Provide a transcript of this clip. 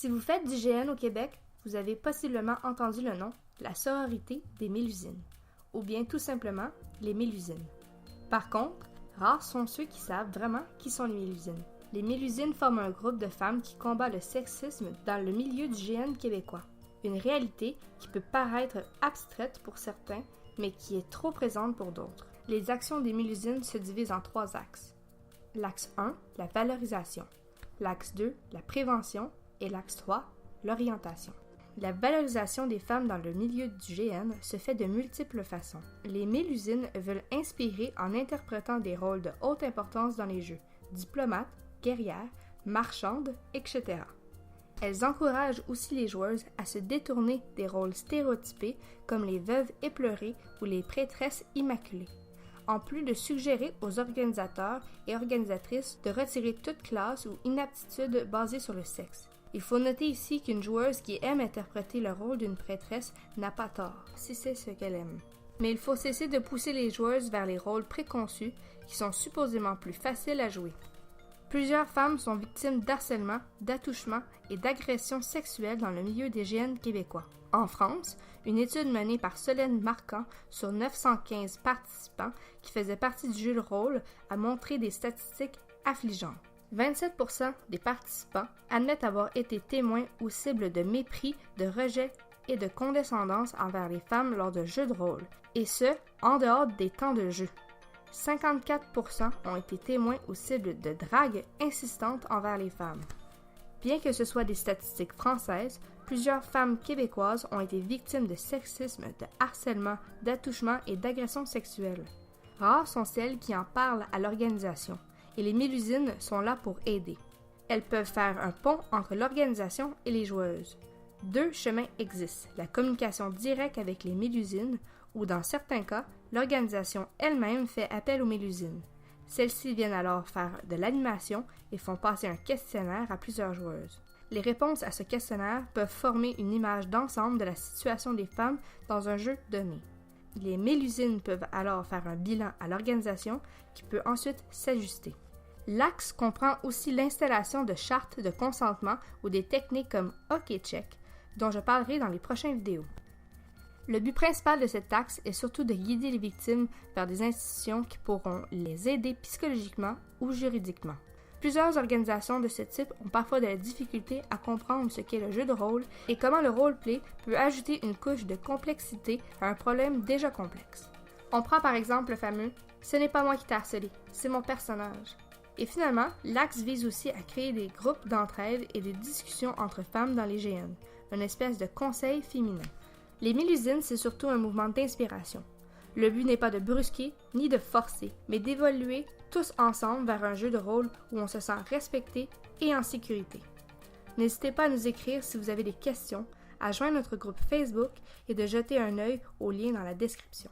Si vous faites du GN au Québec, vous avez possiblement entendu le nom de la sororité des Mélusines, ou bien tout simplement les Mélusines. Par contre, rares sont ceux qui savent vraiment qui sont les Mélusines. Les Mélusines forment un groupe de femmes qui combat le sexisme dans le milieu du GN québécois. Une réalité qui peut paraître abstraite pour certains, mais qui est trop présente pour d'autres. Les actions des Mélusines se divisent en 3 axes. L'axe 1, la valorisation. L'axe 2, la prévention. Et l'axe 3, l'orientation. La valorisation des femmes dans le milieu du GN se fait de multiples façons. Les Mélusines veulent inspirer en interprétant des rôles de haute importance dans les jeux, diplomates, guerrières, marchandes, etc. Elles encouragent aussi les joueuses à se détourner des rôles stéréotypés comme les veuves éplorées ou les prêtresses immaculées, en plus de suggérer aux organisateurs et organisatrices de retirer toute classe ou inaptitude basée sur le sexe. Il faut noter ici qu'une joueuse qui aime interpréter le rôle d'une prêtresse n'a pas tort, si c'est ce qu'elle aime. Mais il faut cesser de pousser les joueuses vers les rôles préconçus qui sont supposément plus faciles à jouer. Plusieurs femmes sont victimes d'harcèlement, d'attouchement et d'agressions sexuelles dans le milieu des GN québécois. En France, une étude menée par Solène Marquand sur 915 participants qui faisaient partie du jeu de rôle a montré des statistiques affligeantes. 27% des participants admettent avoir été témoins ou cibles de mépris, de rejet et de condescendance envers les femmes lors de jeux de rôle, et ce, en dehors des temps de jeu. 54% ont été témoins ou cibles de drague insistante envers les femmes. Bien que ce soit des statistiques françaises, plusieurs femmes québécoises ont été victimes de sexisme, de harcèlement, d'attouchement et d'agressions sexuelles. Rares sont celles qui en parlent à l'organisation, et les Mélusines sont là pour aider. Elles peuvent faire un pont entre l'organisation et les joueuses. 2 chemins existent, la communication directe avec les Mélusines, ou dans certains cas, l'organisation elle-même fait appel aux Mélusines. Celles-ci viennent alors faire de l'animation et font passer un questionnaire à plusieurs joueuses. Les réponses à ce questionnaire peuvent former une image d'ensemble de la situation des femmes dans un jeu donné. Les Mélusines peuvent alors faire un bilan à l'organisation qui peut ensuite s'ajuster. L'axe comprend aussi l'installation de chartes de consentement ou des techniques comme OK-Check, dont je parlerai dans les prochaines vidéos. Le but principal de cet axe est surtout de guider les victimes vers des institutions qui pourront les aider psychologiquement ou juridiquement. Plusieurs organisations de ce type ont parfois de la difficulté à comprendre ce qu'est le jeu de rôle et comment le roleplay peut ajouter une couche de complexité à un problème déjà complexe. On prend par exemple le fameux « Ce n'est pas moi qui t'ai harcelé, c'est mon personnage ». Et finalement, l'axe vise aussi à créer des groupes d'entraide et des discussions entre femmes dans les GN, une espèce de conseil féminin. Les Mélusines, c'est surtout un mouvement d'inspiration. Le but n'est pas de brusquer ni de forcer, mais d'évoluer tous ensemble vers un jeu de rôle où on se sent respecté et en sécurité. N'hésitez pas à nous écrire si vous avez des questions, à joindre notre groupe Facebook et de jeter un œil au lien dans la description.